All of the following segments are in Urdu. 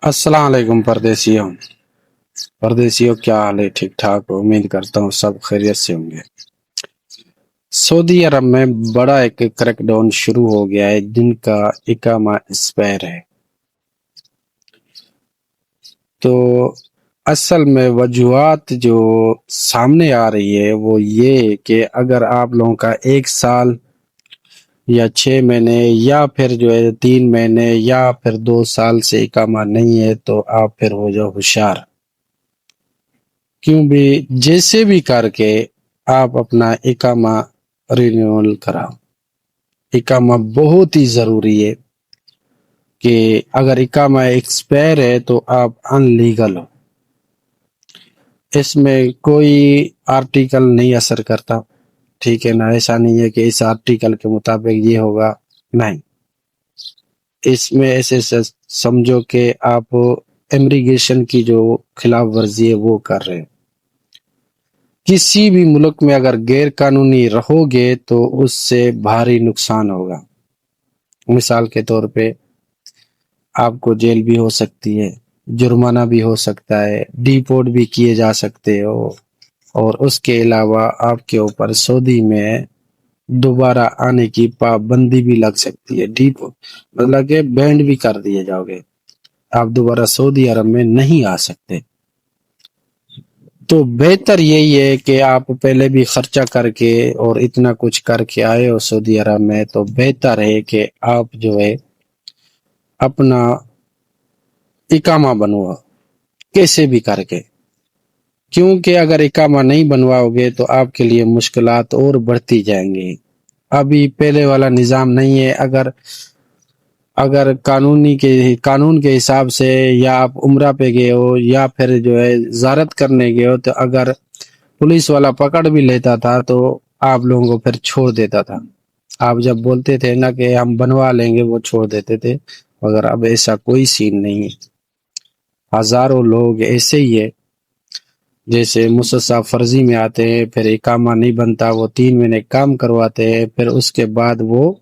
السلام علیکم پردیسیوں کیا حال ہے؟ ٹھیک ٹھاک، امید کرتا ہوں سب خیریت سے ہوں گے۔ سعودی عرب میں بڑا ایک کریک ڈاؤن شروع ہو گیا ہے جن کا اقامہ اسپائر ہے۔ تو اصل میں وجوہات جو سامنے آ رہی ہے وہ یہ کہ اگر آپ لوگوں کا 1 سال یا 6 مہینے یا پھر جو ہے 3 مہینے یا پھر 2 سال سے اقامہ نہیں ہے تو آپ پھر ہو جاؤ ہوشیار، کیوں بھی جیسے بھی کر کے آپ اپنا اقامہ رینیول کراؤ۔ اقامہ بہت ہی ضروری ہے کہ اگر اقامہ ایکسپائر ہے تو آپ ان لیگل ہو، اس میں کوئی آرٹیکل نہیں اثر کرتا، ٹھیک ہے نا؟ ایسا نہیں ہے کہ اس آرٹیکل کے مطابق یہ ہوگا، نہیں، اس میں ایسے سمجھو کہ آپ امیگریشن کی جو خلاف ورزی ہے وہ کر رہے ہیں۔ کسی بھی ملک میں اگر غیر قانونی رہو گے تو اس سے بھاری نقصان ہوگا۔ مثال کے طور پہ آپ کو جیل بھی ہو سکتی ہے، جرمانہ بھی ہو سکتا ہے، ڈیپورٹ بھی کیے جا سکتے ہو، اور اس کے علاوہ آپ کے اوپر سعودی میں دوبارہ آنے کی پابندی بھی لگ سکتی ہے۔ ڈیپورٹ مطلب کہ بینڈ بھی کر دیے جاؤ گے، آپ دوبارہ سعودی عرب میں نہیں آ سکتے۔ تو بہتر یہی ہے کہ آپ پہلے بھی خرچہ کر کے اور اتنا کچھ کر کے آئے ہو سعودی عرب میں، تو بہتر ہے کہ آپ جو ہے اپنا اقامہ بنواؤ کیسے بھی کر کے، کیونکہ اگر اقامہ نہیں بنواؤ گے تو آپ کے لیے مشکلات اور بڑھتی جائیں گی۔ ابھی پہلے والا نظام نہیں ہے۔ اگر قانون کے حساب سے یا آپ عمرہ پہ گئے ہو یا پھر جو ہے زیارت کرنے گئے ہو، تو اگر پولیس والا پکڑ بھی لیتا تھا تو آپ لوگوں کو پھر چھوڑ دیتا تھا۔ آپ جب بولتے تھے نا کہ ہم بنوا لیں گے، وہ چھوڑ دیتے تھے، مگر اب ایسا کوئی سین نہیں ہے۔ ہزاروں لوگ ایسے ہی ہے جیسے مسلسل فرضی میں آتے ہیں، پھر اقامہ نہیں بنتا، وہ 3 مہینے کام کرواتے ہیں، پھر اس کے بعد وہ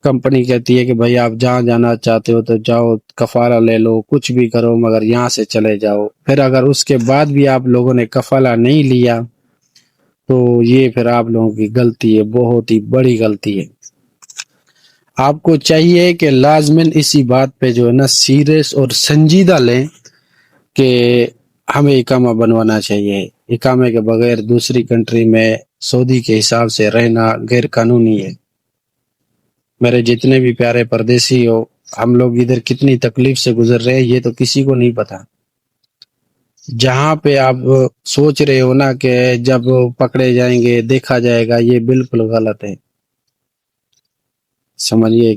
کمپنی کہتی ہے کہ بھائی آپ جہاں جانا چاہتے ہو تو جاؤ، کفالہ لے لو، کچھ بھی کرو، مگر یہاں سے چلے جاؤ۔ پھر اگر اس کے بعد بھی آپ لوگوں نے کفالہ نہیں لیا تو یہ پھر آپ لوگوں کی غلطی ہے، بہت ہی بڑی غلطی ہے۔ آپ کو چاہیے کہ لازماً اسی بات پہ جو ہے نا سیریس اور سنجیدہ لیں کہ ہمیں اقامہ بنوانا چاہیے۔ اقامے کے بغیر دوسری کنٹری میں سعودی کے حساب سے رہنا غیر قانونی ہے۔ میرے جتنے بھی پیارے پردیسی ہو، ہم لوگ ادھر کتنی تکلیف سے گزر رہے ہیں یہ تو کسی کو نہیں پتا۔ جہاں پہ آپ سوچ رہے ہو نا کہ جب پکڑے جائیں گے دیکھا جائے گا، یہ بالکل غلط ہے۔ سمجھیے،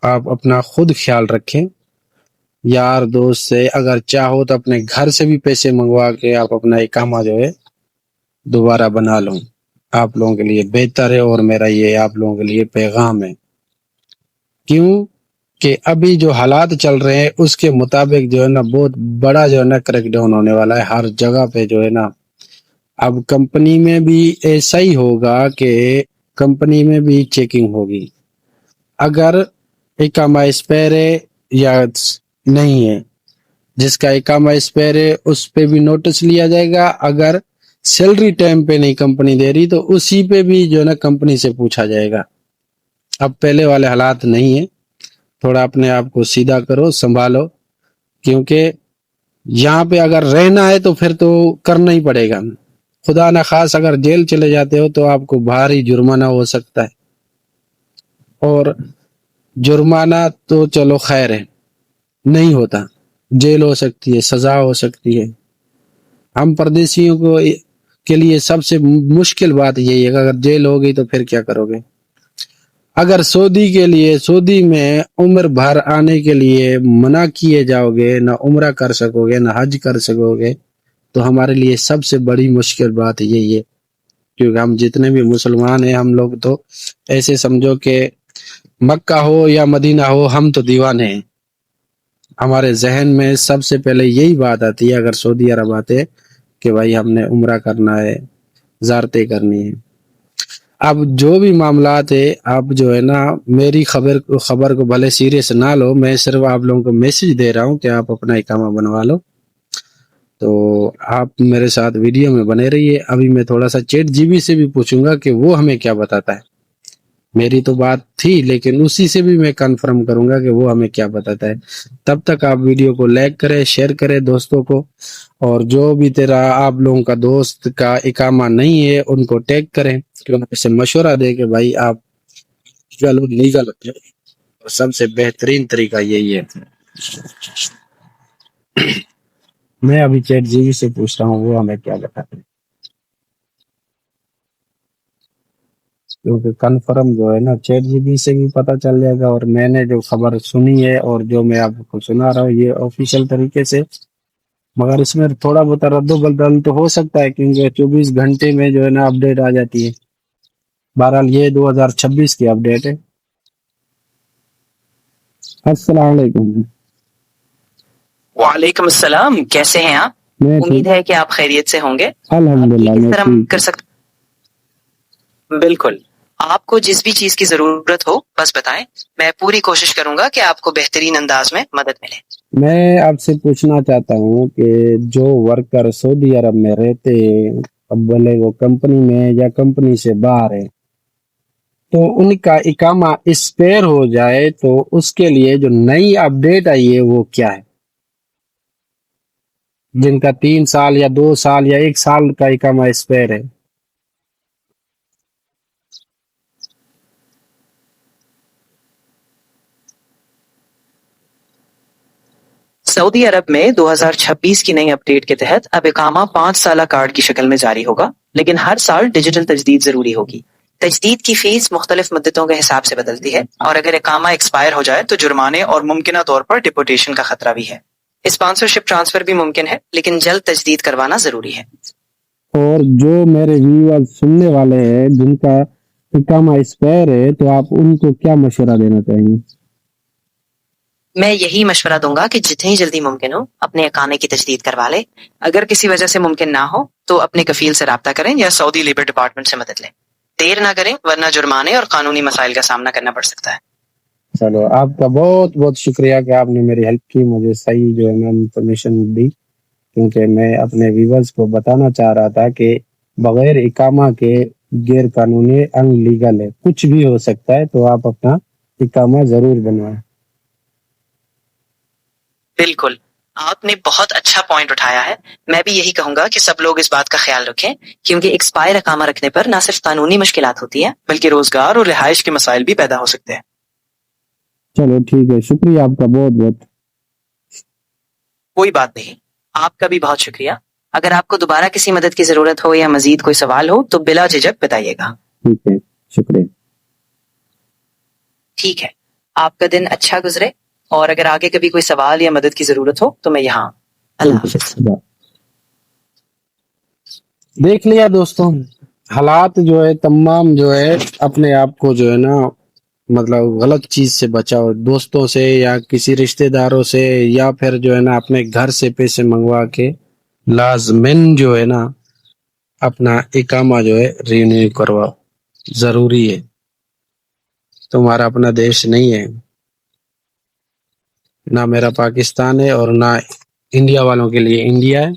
آپ اپنا خود خیال رکھیں۔ یار دوست سے اگر چاہو تو اپنے گھر سے بھی پیسے منگوا کے آپ اپنا اقامہ جو ہے دوبارہ بنا لوں، آپ لوگوں کے لیے بہتر ہے، اور میرا یہ آپ لوگوں کے لیے پیغام ہے۔ کیوں کہ ابھی جو حالات چل رہے ہیں اس کے مطابق جو ہے نا بہت بڑا جو ہے نا کریک ڈاؤن ہونے والا ہے ہر جگہ پہ جو ہے نا۔ اب کمپنی میں بھی ایسا ہی ہوگا کہ کمپنی میں بھی چیکنگ ہوگی، اگر اقامہ اسپائر ہے یا نہیں ہے۔ جس کا اقامہ اسپائر ہے اس پہ بھی نوٹس لیا جائے گا، اگر سیلری ٹائم پہ نہیں کمپنی دے رہی تو اسی پہ بھی جو ہے نا کمپنی سے پوچھا جائے گا۔ اب پہلے والے حالات نہیں ہیں، تھوڑا اپنے آپ کو سیدھا کرو، سنبھالو، کیونکہ یہاں پہ اگر رہنا ہے تو پھر تو کرنا ہی پڑے گا۔ خدا نہ خاص اگر جیل چلے جاتے ہو تو آپ کو بھاری جرمانہ ہو سکتا ہے، اور جرمانہ تو چلو خیر ہے، نہیں ہوتا، جیل ہو سکتی ہے، سزا ہو سکتی ہے۔ ہم پردیسیوں کو کے لیے سب سے مشکل بات یہی ہے کہ اگر جیل ہو گئی تو پھر کیا کرو گے؟ اگر سعودی میں عمر بھر آنے کے لیے منع کیے جاؤ گے، نہ عمرہ کر سکو گے، نہ حج کر سکو گے، تو ہمارے لیے سب سے بڑی مشکل بات یہی ہے۔ کیونکہ ہم جتنے بھی مسلمان ہیں، ہم لوگ تو ایسے سمجھو کہ مکہ ہو یا مدینہ ہو، ہم تو دیوانے ہیں۔ ہمارے ذہن میں سب سے پہلے یہی بات آتی ہے اگر سعودی عرب آتے کہ بھائی ہم نے عمرہ کرنا ہے، زیارتیں کرنی ہے۔ اب جو بھی معاملات ہے آپ جو ہے نا میری خبر کو بھلے سیریس نہ لو، میں صرف آپ لوگوں کو میسج دے رہا ہوں کہ آپ اپنا اقامہ بنوا لو. تو آپ میرے ساتھ ویڈیو میں بنے رہیے. ابھی میں تھوڑا سا چیٹ جی بی سے بھی پوچھوں گا کہ وہ ہمیں کیا بتاتا ہے. میری تو بات تھی لیکن اسی سے بھی میں کنفرم کروں گا کہ وہ ہمیں کیا بتاتا ہے. تب تک آپ ویڈیو کو لائک کریں، شیئر کریں دوستوں کو، اور جو بھی آپ لوگوں کا دوست کا اقامہ نہیں ہے ان کو ٹیگ کریں کہ ان سے مشورہ دے کہ بھائی آپ لیگل سب سے بہترین طریقہ یہی ہے. میں ابھی چیٹ جی بی سے پوچھ رہا ہوں وہ ہمیں کیا بتاتے ہیں، کیونکہ کنفرم جو ہے نا چیٹ جی بی سے بھی پتہ چل جائے گا، اور میں نے جو خبر سنی ہے اور جو میں آپ کو سنا رہا ہوں یہ آفیشیل طریقے سے، مگر اس میں تھوڑا بہت رد و بدل تو ہو سکتا ہے کیونکہ 24 گھنٹے میں جو ہے نا اپڈیٹ آ جاتی ہے. بہرحال یہ 2026 کی اپڈیٹ ہے. السلام علیکم. وعلیکم السلام، کیسے ہیں آپ؟ میں امید ہے کہ آپ خیریت سے ہوں گے. الحمدللہ کس میں طرح ٹھیک کر سکتے؟ بالکل، آپ کو جس بھی چیز کی ضرورت ہو بس بتائیں، میں پوری کوشش کروں گا کہ آپ کو بہترین انداز میں مدد ملے. میں آپ سے پوچھنا چاہتا ہوں کہ جو ورکر سعودی عرب میں رہتے ہیں، اب بولے وہ کمپنی میں یا کمپنی سے باہر ہے، تو ان کا اقامہ ایکسپائر ہو جائے تو اس کے لیے جو نئی اپڈیٹ آئی ہے وہ کیا ہے؟ جن کا 3 سال یا 2 سال یا 1 سال کا اقامہ ایکسپائر ہے. سعودی عرب میں 2026 کی نئی اپڈیٹ کے تحت اب اقامہ 5 سالہ کارڈ کی شکل میں جاری ہوگا، لیکن ہر سال ڈیجیٹل تجدید ضروری ہوگی. تجدید کی فیس مختلف مدتوں کے حساب سے بدلتی ہے، اور اگر اقامہ ایکسپائر ہو جائے تو جرمانے اور ممکنہ طور پر ڈپورٹیشن کا خطرہ بھی ہے. اسپانسرشپ ٹرانسفر بھی ممکن ہے، لیکن جلد تجدید کروانا ضروری ہے. اور جو میرے ویور سننے والے ہیں جن کا اقامہ ایکسپائر ہے، تو آپ ان کو کیا مشورہ دینا چاہیں گے؟ میں یہی مشورہ دوں گا کہ جتنی جلدی ممکن ہو اپنے اقامے کی تجدید کروا لے. اگر کسی وجہ سے ممکن نہ ہو تو اپنے کفیل سے رابطہ کریں یا سعودی لیبر ڈپارٹمنٹ سے مدد لیں. دیر نہ کریں ورنہ جرمانے اور قانونی مسائل کا سامنا کرنا پڑ سکتا ہے. چلو، آپ کا بہت بہت شکریہ کہ آپ نے میری ہیلپ کی، مجھے صحیح جو ہے نا انفارمیشن دی، کیونکہ میں اپنے ویورز کو بتانا چاہ رہا تھا کہ بغیر اقامہ کے غیر قانونی ان لیگل ہے، کچھ بھی ہو سکتا ہے، تو آپ اپنا اقامہ ضرور بنوائیں. بالکل، آپ نے بہت اچھا پوائنٹ اٹھایا ہے. میں بھی یہی کہوں گا کہ سب لوگ اس بات کا خیال رکھیں، کیونکہ ایکسپائر اقامہ رکھنے پر نہ صرف قانونی مشکلات ہوتی ہیں بلکہ روزگار اور رہائش کے مسائل بھی پیدا ہو سکتے ہیں. چلو ٹھیک ہے، شکریہ آپ کا بہت بہت. کوئی بات نہیں، آپ کا بھی بہت شکریہ. اگر آپ کو دوبارہ کسی مدد کی ضرورت ہو یا مزید کوئی سوال ہو تو بلا جھجک بتائیے گا. ٹھیک ہے، شکریہ. ٹھیک ہے، آپ کا دن اچھا گزرے، اور اگر آگے کبھی کوئی سوال یا مدد کی ضرورت ہو تو میں یہاں. اللہ حافظ. دیکھ لیا دوستوں، حالات جو ہے تمام جو ہے اپنے آپ کو جو ہے نا مطلب غلط چیز سے بچاؤ، دوستوں سے یا کسی رشتہ داروں سے، یا پھر جو ہے نا اپنے گھر سے پیسے منگوا کے لازمن جو ہے نا اپنا اقامہ جو ہے رینیو کرواؤ، ضروری ہے. تمہارا اپنا دیش نہیں ہے، نہ میرا پاکستان ہے اور نہ انڈیا والوں کے لیے انڈیا ہے.